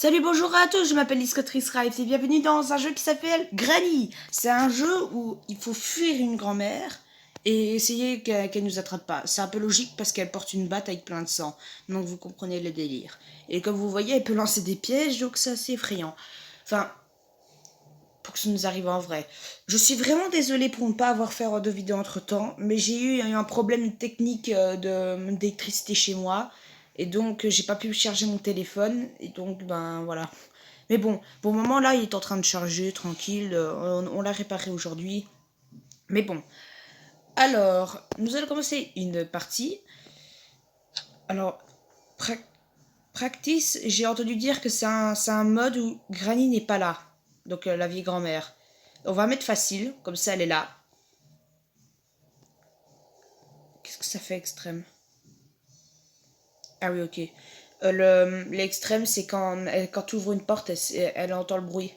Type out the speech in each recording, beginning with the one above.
Salut, bonjour à tous, je m'appelle Liscotrice Rives et bienvenue dans un jeu qui s'appelle Granny. C'est un jeu où il faut fuir une grand-mère et essayer qu'elle nous attrape pas. C'est un peu logique parce qu'elle porte une batte avec plein de sang, donc vous comprenez le délire. Et comme vous voyez, elle peut lancer des pièges, donc c'est assez effrayant. Enfin, pour que ça nous arrive en vrai. Je suis vraiment désolée pour ne pas avoir fait de vidéo entre temps, mais j'ai eu un problème technique d'électricité chez moi. Et donc, j'ai pas pu charger mon téléphone. Et donc, ben voilà. Mais bon, pour le moment, là, il est en train de charger, tranquille. On l'a réparé aujourd'hui. Mais bon. Alors, nous allons commencer une partie. Alors, practice, j'ai entendu dire que c'est un mode où Granny n'est pas là. Donc, la vieille grand-mère. On va mettre facile, comme ça, elle est là. Qu'est-ce que ça fait extrême? Ah oui, ok. L'extrême, c'est quand tu ouvres une porte, elle entend le bruit.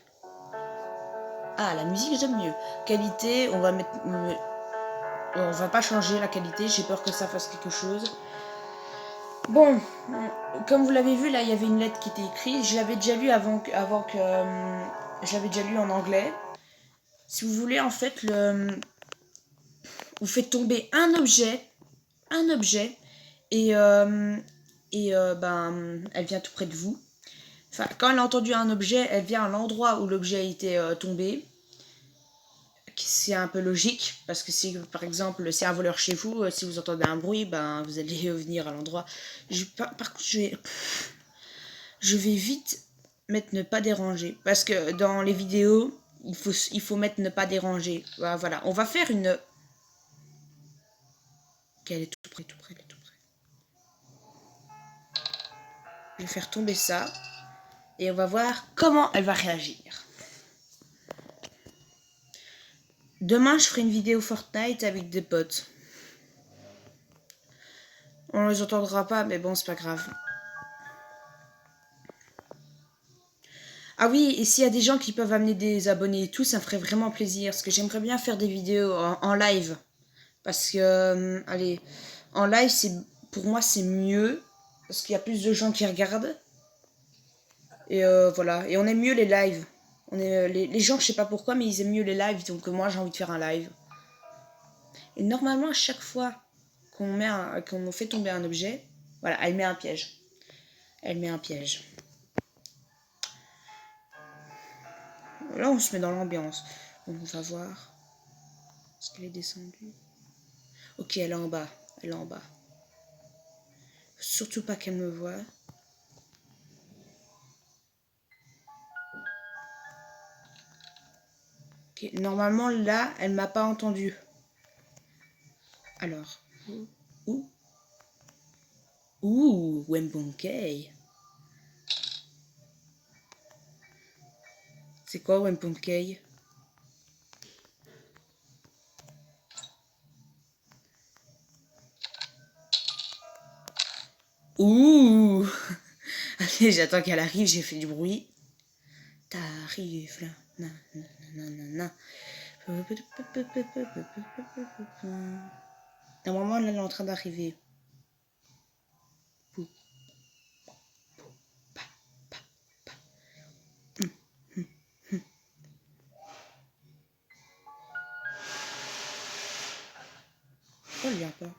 Ah, la musique, j'aime mieux. Qualité, on va mettre... On va pas changer la qualité, j'ai peur que ça fasse quelque chose. Bon, comme vous l'avez vu, là, il y avait une lettre qui était écrite. Je l'avais déjà lu avant que... je l'avais déjà lu en anglais. Si vous voulez, en fait, vous faites tomber un objet, et elle vient tout près de vous. Enfin, quand elle a entendu un objet, elle vient à l'endroit où l'objet a été tombé. C'est un peu logique, parce que si, par exemple, c'est un voleur chez vous, si vous entendez un bruit, ben, vous allez venir à l'endroit. Par contre, je vais vite mettre ne pas déranger, parce que dans les vidéos, il faut mettre ne pas déranger. Voilà, on va faire une... Ok, elle est tout près, elle est tout près. Je vais faire tomber ça, et on va voir comment elle va réagir. Demain, je ferai une vidéo Fortnite avec des potes. On les entendra pas, mais bon, c'est pas grave. Ah oui, et s'il y a des gens qui peuvent amener des abonnés et tout, ça me ferait vraiment plaisir. Parce que j'aimerais bien faire des vidéos en live. Parce que, allez, en live, pour moi, c'est mieux. Parce qu'il y a plus de gens qui regardent. Et voilà. Et on aime mieux les lives. Les gens, je sais pas pourquoi, mais ils aiment mieux les lives. Donc moi, j'ai envie de faire un live. Et normalement, à chaque fois qu'on fait tomber un objet, voilà, elle met un piège. Elle met un piège. Là, on se met dans l'ambiance. On va voir. Est-ce qu'elle est descendue? Ok, elle est en bas. Elle est en bas. Surtout pas qu'elle me voie. Ok, normalement, là, elle m'a pas entendu. Alors. Ouh, Wemponkey. C'est quoi Wemponkey? Ouh. Allez, j'attends qu'elle arrive, j'ai fait du bruit. T'arrives là. Nanana. Normalement, là, elle est en train d'arriver. Pourquoi elle vient pas?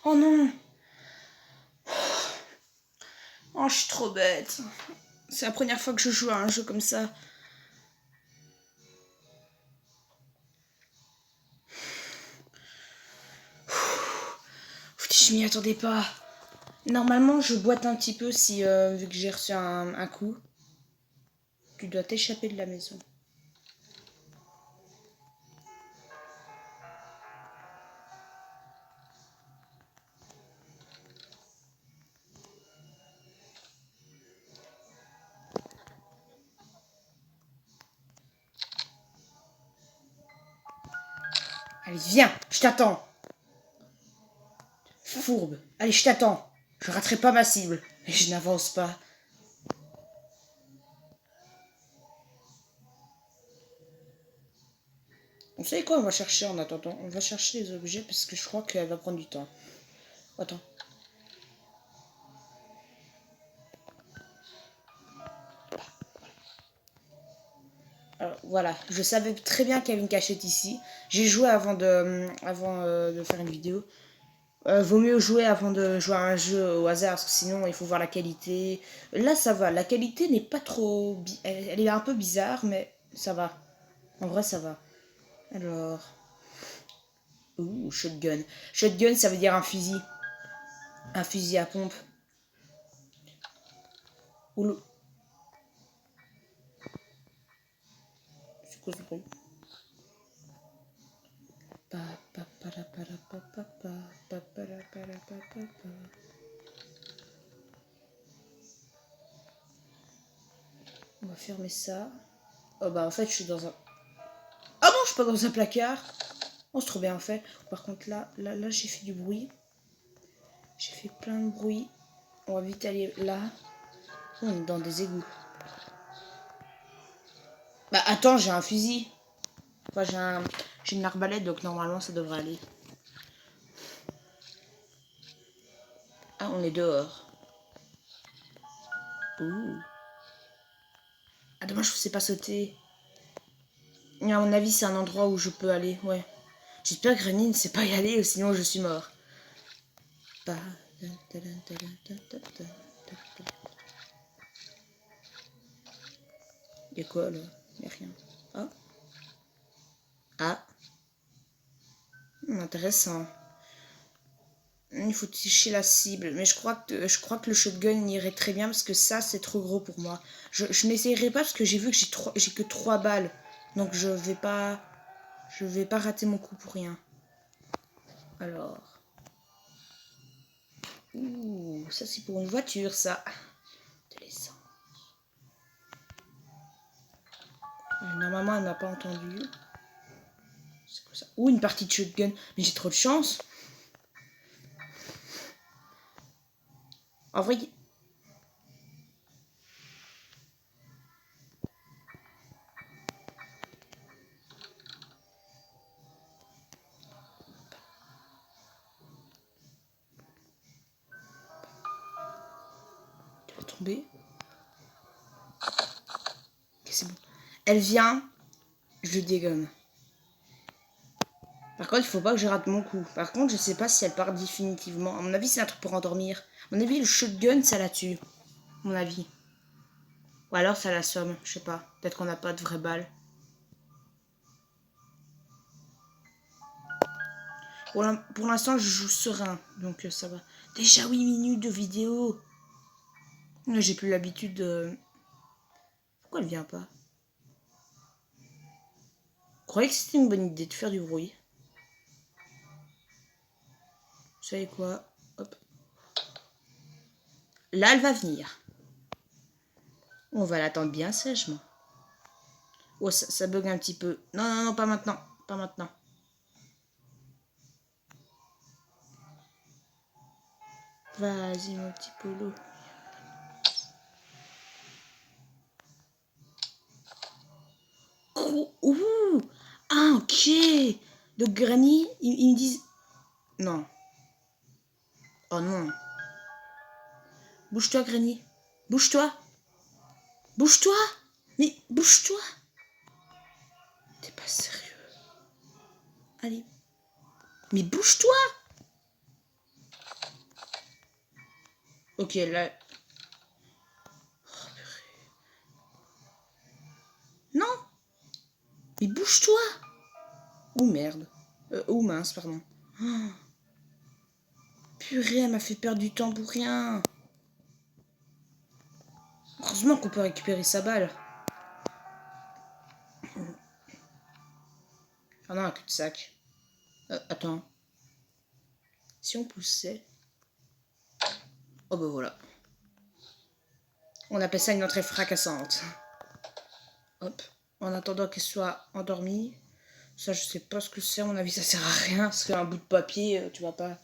Oh non! Oh, je suis trop bête. C'est la première fois que je joue à un jeu comme ça. Je m'y attendais pas. Normalement, je boite un petit peu si, vu que j'ai reçu un coup. Tu dois t'échapper de la maison. Allez, viens, je t'attends. Fourbe. Allez, je t'attends. Je raterai pas ma cible. Et je n'avance pas. Vous savez quoi, on va chercher en attendant. On va chercher les objets parce que je crois qu'elle va prendre du temps. Attends. voilà, je savais très bien qu'il y avait une cachette ici. J'ai joué avant de faire une vidéo. Vaut mieux jouer avant de jouer à un jeu au hasard, parce que sinon il faut voir la qualité. Là ça va, la qualité n'est pas trop... Elle est un peu bizarre, mais ça va. En vrai ça va. Alors... Ouh, shotgun. Shotgun ça veut dire un fusil. Un fusil à pompe. Oulou. C'est quoi ce bruit? On va fermer ça. Oh bah en fait je suis dans un... Ah non, je suis pas dans un placard. On se trouve bien en fait. Par contre là j'ai fait du bruit. J'ai fait plein de bruit. On va vite aller là. On est dans des égouts. Bah attends, j'ai un fusil. Enfin j'ai une arbalète donc normalement ça devrait aller. Ah, on est dehors. Ouh. Ah dommage, je sais pas sauter. Et à mon avis c'est un endroit où je peux aller, ouais. J'espère que Granny ne sait pas y aller, sinon je suis mort. Y'a quoi là? Y'a rien. Ah. Ah. Intéressant. Il faut toucher la cible. Mais je crois que le shotgun irait très bien parce que ça c'est trop gros pour moi. Je n'essayerai pas parce que j'ai vu que j'ai que 3 balles. Donc je vais pas rater mon coup pour rien. Alors. Ouh, ça c'est pour une voiture ça. De l'essence. Normalement elle m'a pas entendu. C'est quoi ça? Ouh, une partie de shotgun. Mais j'ai trop de chance. En vrai... Tu vas tomber. Ok, c'est bon. Elle vient. Je dégomme. Par contre, il faut pas que je rate mon coup. Par contre, je sais pas si elle part définitivement. À mon avis, c'est un truc pour endormir. À mon avis, le shotgun, ça la tue. À mon avis. Ou alors, ça l'assomme. Je sais pas. Peut-être qu'on n'a pas de vraies balles. Pour l'instant, je joue serein. Donc, ça va. Déjà 8 minutes de vidéo. J'ai plus l'habitude de... Pourquoi elle vient pas? Je croyais que c'était une bonne idée de faire du bruit. Vous savez quoi? Hop. Là, elle va venir. On va l'attendre bien sagement. Oh, ça bug un petit peu. Non, non, non, pas maintenant. Pas maintenant. Vas-y, mon petit polo. Oh, ouh. Ah, ok. Donc, Granny, ils me disent... Non. Oh non. Bouge-toi, Granny. Bouge-toi. Bouge-toi. Mais bouge-toi. T'es pas sérieux. Allez. Mais bouge-toi. Ok, là... Oh, non. Mais bouge-toi. Oh merde. Oh mince, pardon. Oh. Purée, elle m'a fait perdre du temps pour rien. Heureusement qu'on peut récupérer sa balle. Ah non, un cul-de-sac. Attends. Si on poussait... Oh bah voilà. On appelle ça une entrée fracassante. Hop. En attendant qu'elle soit endormie. Ça, je sais pas ce que c'est. À mon avis, ça sert à rien. Parce qu'un bout de papier, tu vas pas...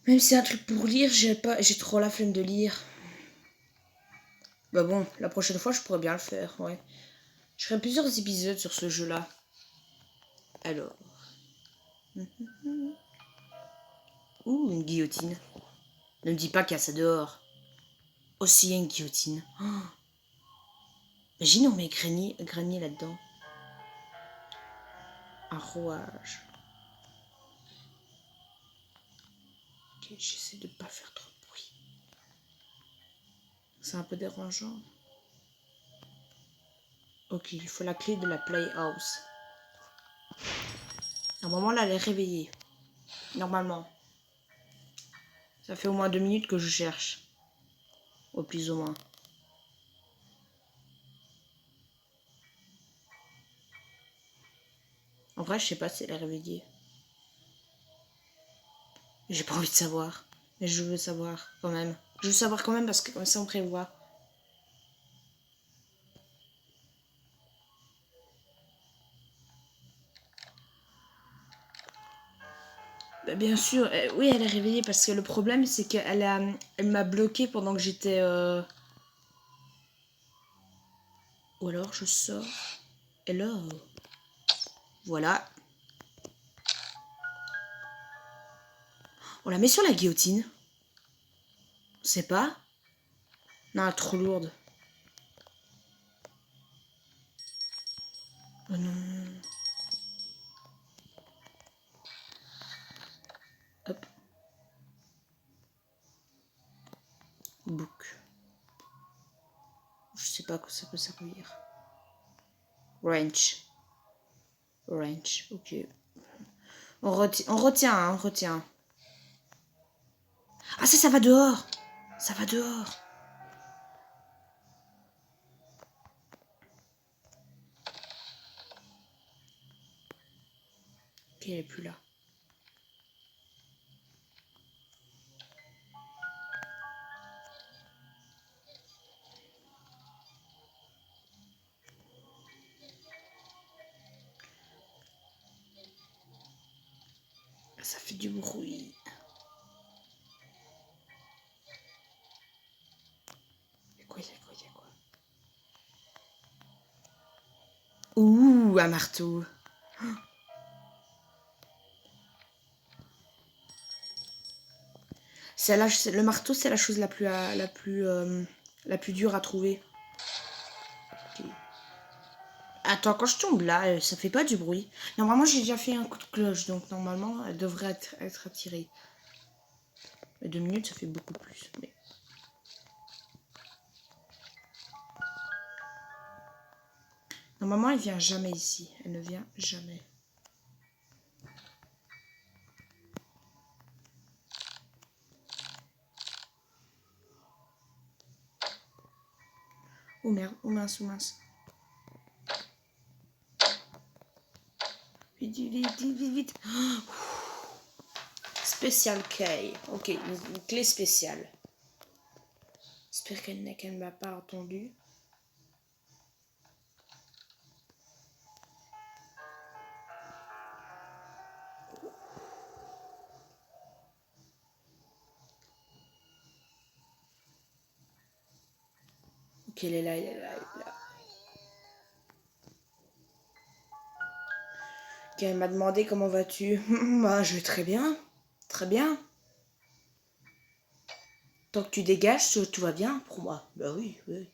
Même si c'est un truc pour lire, j'ai trop la flemme de lire. Bah bon, la prochaine fois, je pourrais bien le faire, ouais. Je ferai plusieurs épisodes sur ce jeu-là. Alors... Ouh, une guillotine. Ne me dis pas qu'il y a ça dehors. Aussi, il y a une guillotine. Oh. Imagine on met grenier là-dedans. Un rouage. Ok, j'essaie de pas faire trop de bruit. C'est un peu dérangeant. Ok, il faut la clé de la playhouse. Normalement, là, elle est réveillée. Normalement. Ça fait au moins 2 minutes que je cherche. Au plus ou moins. En vrai, je sais pas si elle est réveillée. J'ai pas envie de savoir. Mais je veux savoir quand même. Je veux savoir quand même parce que comme ça on prévoit. Bah, bien sûr, oui, elle est réveillée parce que le problème c'est elle m'a bloqué pendant que j'étais. Ou alors je sors. Hello. Voilà. On la met sur la guillotine. C'est pas. Non, elle est trop lourde. Oh non. Hop. Book. Je sais pas à quoi ça peut servir. Wrench. Wrench, ok. On retient, hein, on retient. Ah ça va dehors. Ça va dehors. Ok, elle est plus là. Ça fait du bruit. Y'a quoi? Ouh, un marteau. Le marteau, c'est la chose la plus dure à trouver. Okay. Attends, quand je tombe là, ça fait pas du bruit. Normalement, j'ai déjà fait un coup de cloche, donc normalement, elle devrait être attirée. Et 2 minutes, ça fait beaucoup plus. Mais... Normalement, elle vient jamais ici. Elle ne vient jamais. Oh merde, oh mince, oh mince. Vite. Spécial key. Ok, une clé spéciale. J'espère qu'elle ne m'a pas entendu. Ok, elle est là, elle est là, elle est là. Ok, elle m'a demandé comment vas-tu. Bah, je vais très bien. Très bien. Tant que tu dégages, tout va bien pour moi. Bah oui, oui.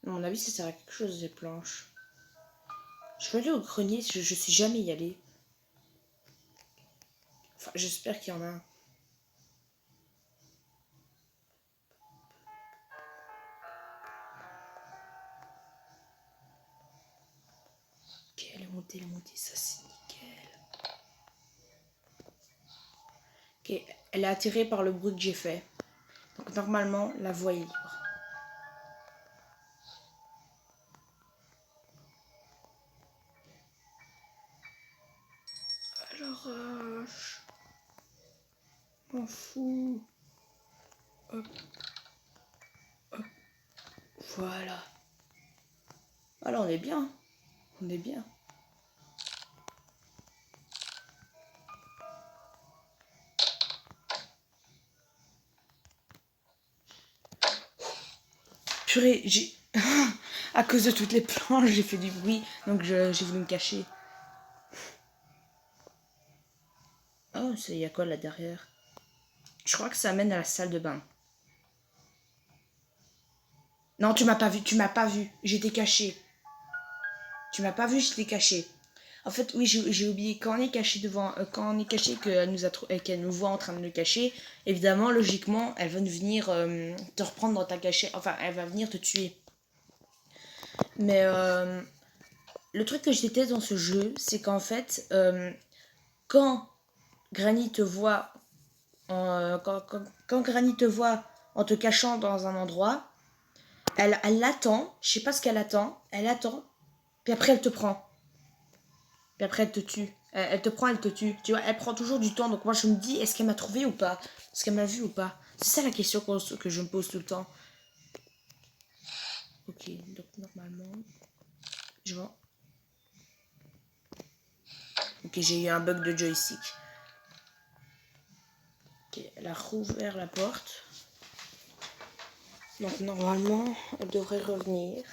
À mon avis, ça sert à quelque chose, les planches. Je vais aller au grenier, je suis jamais y allée. Enfin, j'espère qu'il y en a un. Ok, elle est montée, ça c'est nickel. Ok, elle est attirée par le bruit que j'ai fait. Donc normalement, la voie est libre. Alors, je m'en fous. Hop, hop, voilà. Alors on est bien. On est bien. Purée, j'ai... à cause de toutes les planches, j'ai fait du bruit. Donc j'ai voulu me cacher. Il y a quoi là derrière? Je crois que ça mène à la salle de bain. Non, tu m'as pas vu, tu m'as pas vu. J'étais caché. Tu m'as pas vu, j'étais caché. En fait, oui, j'ai oublié. Quand on est caché devant, quand on est caché, qu'elle nous voit en train de le cacher, évidemment, logiquement, elle va venir te reprendre dans ta cachette. Enfin, elle va venir te tuer. Mais le truc que je déteste dans ce jeu, c'est qu'en fait, quand Granny te voit quand Granny te voit en te cachant dans un endroit, elle l'attend, je sais pas ce qu'elle attend, elle attend, puis après elle te prend. Puis après elle te tue. Elle te prend, elle te tue. Tu vois, elle prend toujours du temps. Donc moi je me dis, est-ce qu'elle m'a trouvé ou pas? Est-ce qu'elle m'a vu ou pas? C'est ça la question que je me pose tout le temps. Ok, donc normalement, je vois. Ok, j'ai eu un bug de joystick. Ok, elle a rouvert la porte. Donc normalement, elle devrait revenir.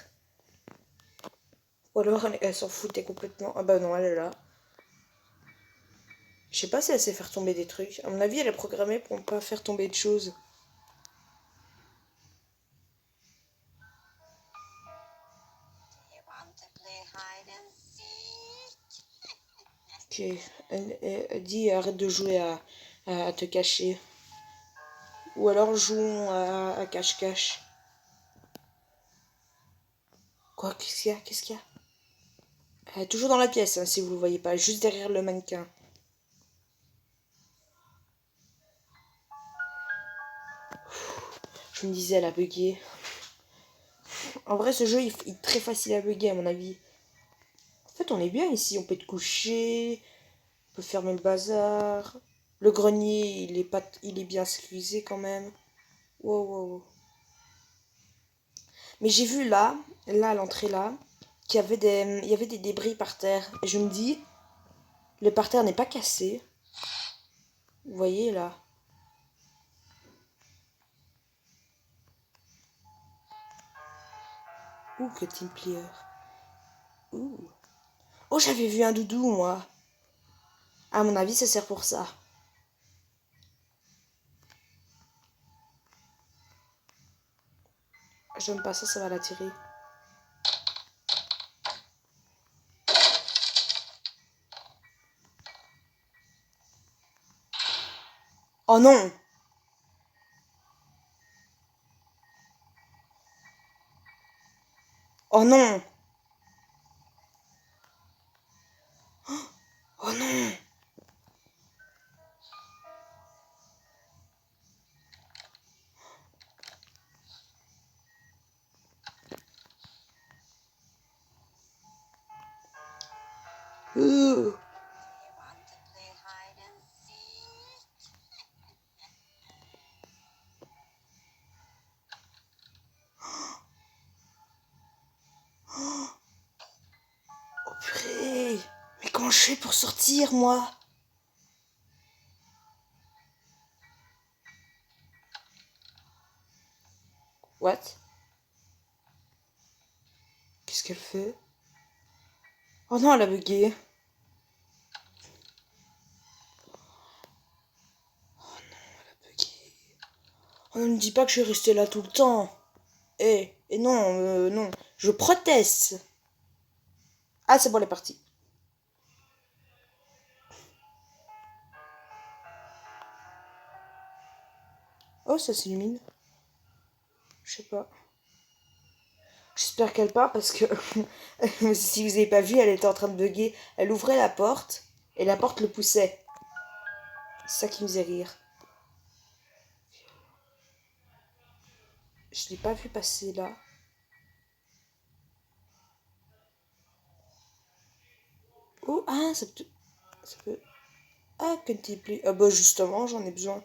Ou alors elle s'en foutait complètement. Ah bah non, elle est là. Je sais pas si elle sait faire tomber des trucs. À mon avis, elle est programmée pour ne pas faire tomber de choses. Ok, elle dit arrête de jouer à te cacher. Ou alors jouons à cache-cache. Quoi, qu'est-ce qu'il y a? Qu'est-ce qu'il y a? Elle est toujours dans la pièce, hein, si vous ne le voyez pas, juste derrière le mannequin. Je me disais, elle a bugué. En vrai, ce jeu, il est très facile à bugger, à mon avis. En fait, on est bien ici. On peut te coucher, on peut fermer le bazar. Le grenier, il est bien sécurisé quand même. Wow, wow, wow. Mais j'ai vu là, à l'entrée là, il y avait des débris par terre. Et je me dis, le parterre n'est pas cassé. Vous voyez là. Ouh, que team player. Ouh. Oh, j'avais vu un doudou, moi. À mon avis, ça sert pour ça. J'aime pas ça, ça va l'attirer. Oh non! Oh non! Oh non! Oh purée! Mais comment je fais pour sortir, moi? What? Qu'est-ce qu'elle fait? Oh non, elle a bugué. On ne me dit pas que je suis restée là tout le temps. Et non, non. Je proteste. Ah, c'est bon, elle est partie. Oh, ça s'illumine. Je sais pas. J'espère qu'elle part parce que si vous avez pas vu, elle était en train de bugger. Elle ouvrait la porte et la porte le poussait. C'est ça qui me faisait rire. Je l'ai pas vu passer là. Oh, ah, ça peut... Ah, contempler. Ah bah justement, j'en ai besoin.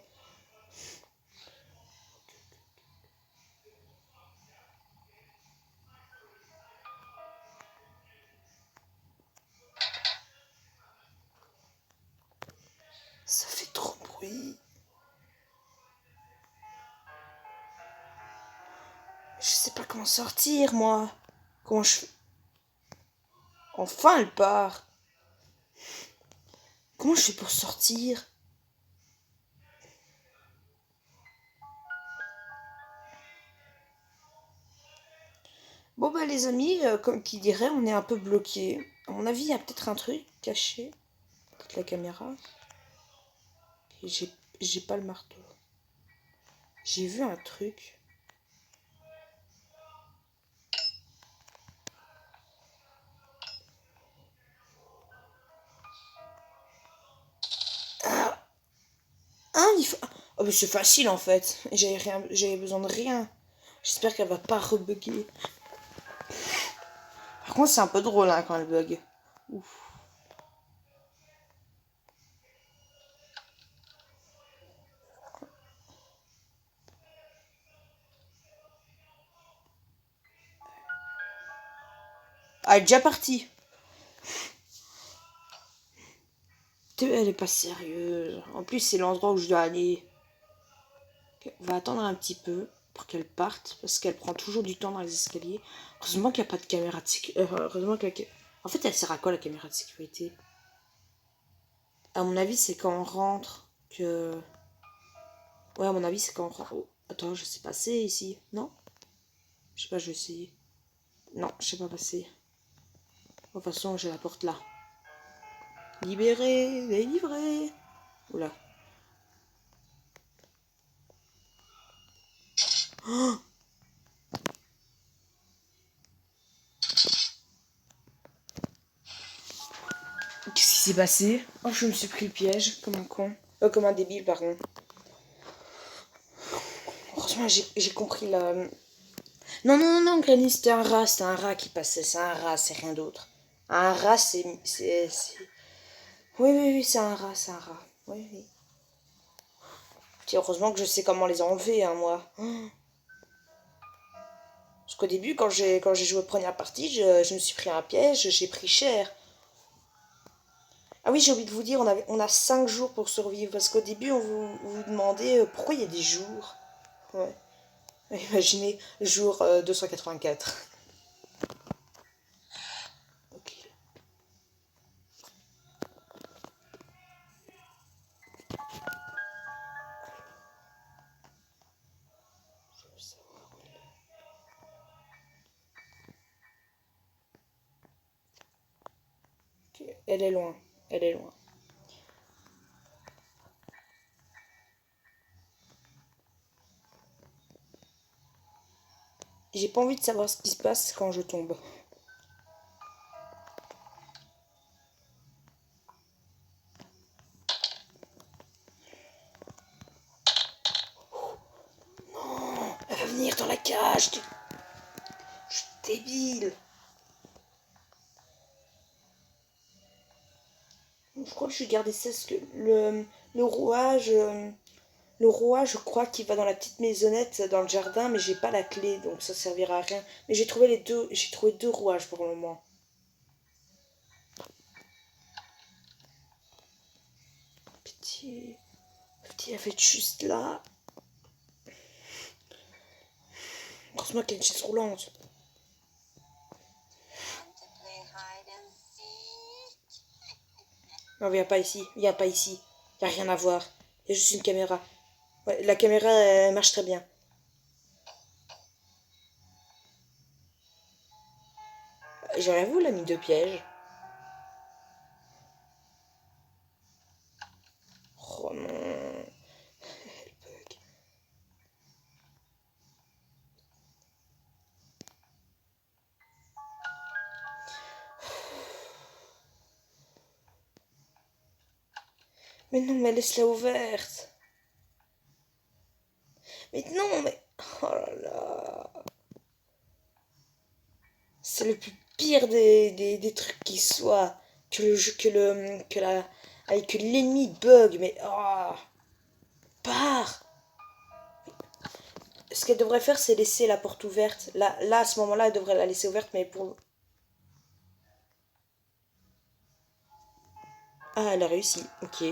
Ça fait trop de bruit. Je sais pas comment sortir, moi. Comment je... Enfin, elle part. Comment je fais pour sortir? Bon bah les amis, comme qui dirait, on est un peu bloqué. À mon avis, il y a peut-être un truc caché. Peut-être la caméra. Et j'ai pas le marteau. J'ai vu un truc. Ah, il faut... Oh, mais c'est facile en fait. J'avais besoin de rien. J'espère qu'elle va pas rebugger. Par contre, c'est un peu drôle hein, quand elle bug. Ouf. Ah, elle est déjà partie. Elle est pas sérieuse. En plus, c'est l'endroit où je dois aller. Okay, on va attendre un petit peu pour qu'elle parte. Parce qu'elle prend toujours du temps dans les escaliers. Heureusement qu'il n'y a pas de caméra de sécurité. Heureusement que En fait, elle sert à quoi la caméra de sécurité? À mon avis, c'est quand on rentre que... Ouais, à mon avis, c'est quand on rentre... Oh, attends, je sais passer ici. Non? Je sais pas, je vais essayer. Non, je sais pas passer. De toute façon, j'ai la porte là. Libéré, délivré. Oula. Oh, qu'est-ce qui s'est passé? Oh, je me suis pris le piège, comme un con. Comme un débile, pardon. Heureusement, j'ai compris la... Non, non, non, non, Granny, c'était un rat qui passait. C'est un rat, c'est rien d'autre. Un rat, c'est... Oui, oui, oui, c'est un rat, c'est un rat. Oui, oui. Tiens, heureusement que je sais comment les enlever, hein, moi. Parce qu'au début, quand j'ai joué première partie, je me suis pris un piège, j'ai pris cher. Ah oui, j'ai oublié de vous dire, on a 5 jours pour survivre. Parce qu'au début, vous demandait pourquoi il y a des jours. Ouais. Imaginez, jour 284. Ok. Je veux savoir où elle est. Ok, elle est loin. Elle est loin. J'ai pas envie de savoir ce qui se passe quand je tombe. Elle va venir dans la cage. Je suis débile. Je crois que je vais garder ça parce que le rouage... Le rouage, je crois qu'il va dans la petite maisonnette dans le jardin, mais j'ai pas la clé, donc ça servira à rien. Mais j'ai trouvé deux rouages pour le moment. Pitié, pitié, elle fait juste là. Heureusement qu'il y a une chaise roulante. Non, viens pas ici, viens pas ici. Y a rien à voir. Y a juste une caméra. Ouais, la caméra, elle marche très bien. J'aurais la mis de piège. Oh non. Elle bug. Mais non, mais laisse-la ouverte. Mais non, mais... Oh là là. C'est le plus pire des trucs qui soient. Que le jeu, que la... Avec que l'ennemi bug, mais... Oh, pars. Ce qu'elle devrait faire, c'est laisser la porte ouverte. Là, à ce moment-là, elle devrait la laisser ouverte, mais pour... Ah, elle a réussi, ok.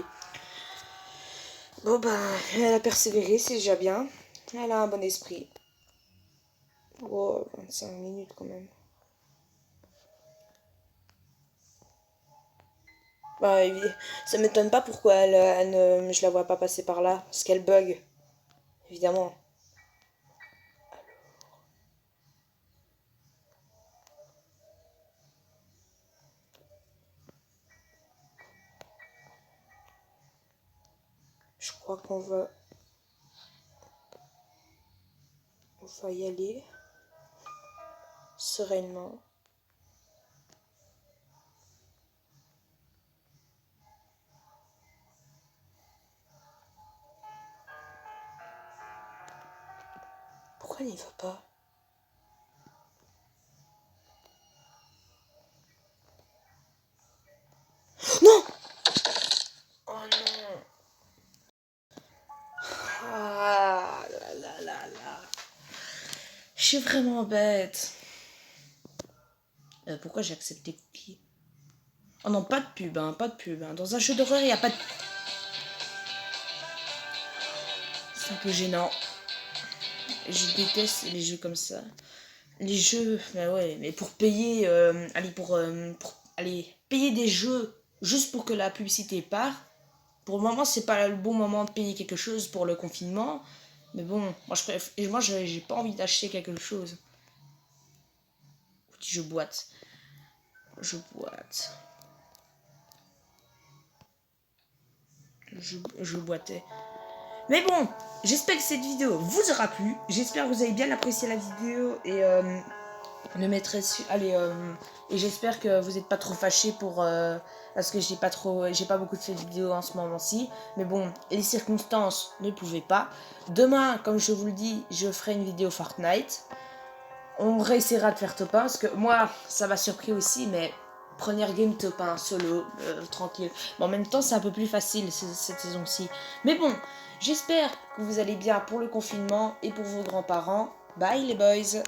Bon, bah, elle a persévéré, c'est déjà bien. Elle a un bon esprit. Oh, 25 minutes quand même. Bah, ça m'étonne pas pourquoi je la vois pas passer par là. Parce qu'elle bug, évidemment. Je crois qu'on va y aller sereinement. Pourquoi il n'y va pas? Non! Oh non! Ah là là là là. Je suis vraiment bête. Pourquoi j'ai accepté Cookie? Oh non, pas de pub, hein, pas de pub. Hein. Dans un jeu d'horreur, il n'y a pas de... C'est un peu gênant. Je déteste les jeux comme ça. Les jeux, bah ouais, mais pour payer, pour payer des jeux juste pour que la publicité part. Pour le moment, c'est pas le bon moment de payer quelque chose pour le confinement. Mais bon, moi j'ai pas envie d'acheter quelque chose. Je boite. Je boite. Je boitais. Mais bon, j'espère que cette vidéo vous aura plu. J'espère que vous avez bien apprécié la vidéo et le mettrez sur... Allez, et j'espère que vous n'êtes pas trop fâchés pour... parce que j'ai pas beaucoup de vidéos en ce moment-ci. Mais bon, les circonstances ne pouvaient pas. Demain, comme je vous le dis, je ferai une vidéo Fortnite. On réessayera de faire top 1, parce que moi, ça m'a surpris aussi, mais... Première game top 1, solo, tranquille. Mais en même temps, c'est un peu plus facile cette saison-ci. Mais bon, j'espère que vous allez bien pour le confinement et pour vos grands-parents. Bye les boys!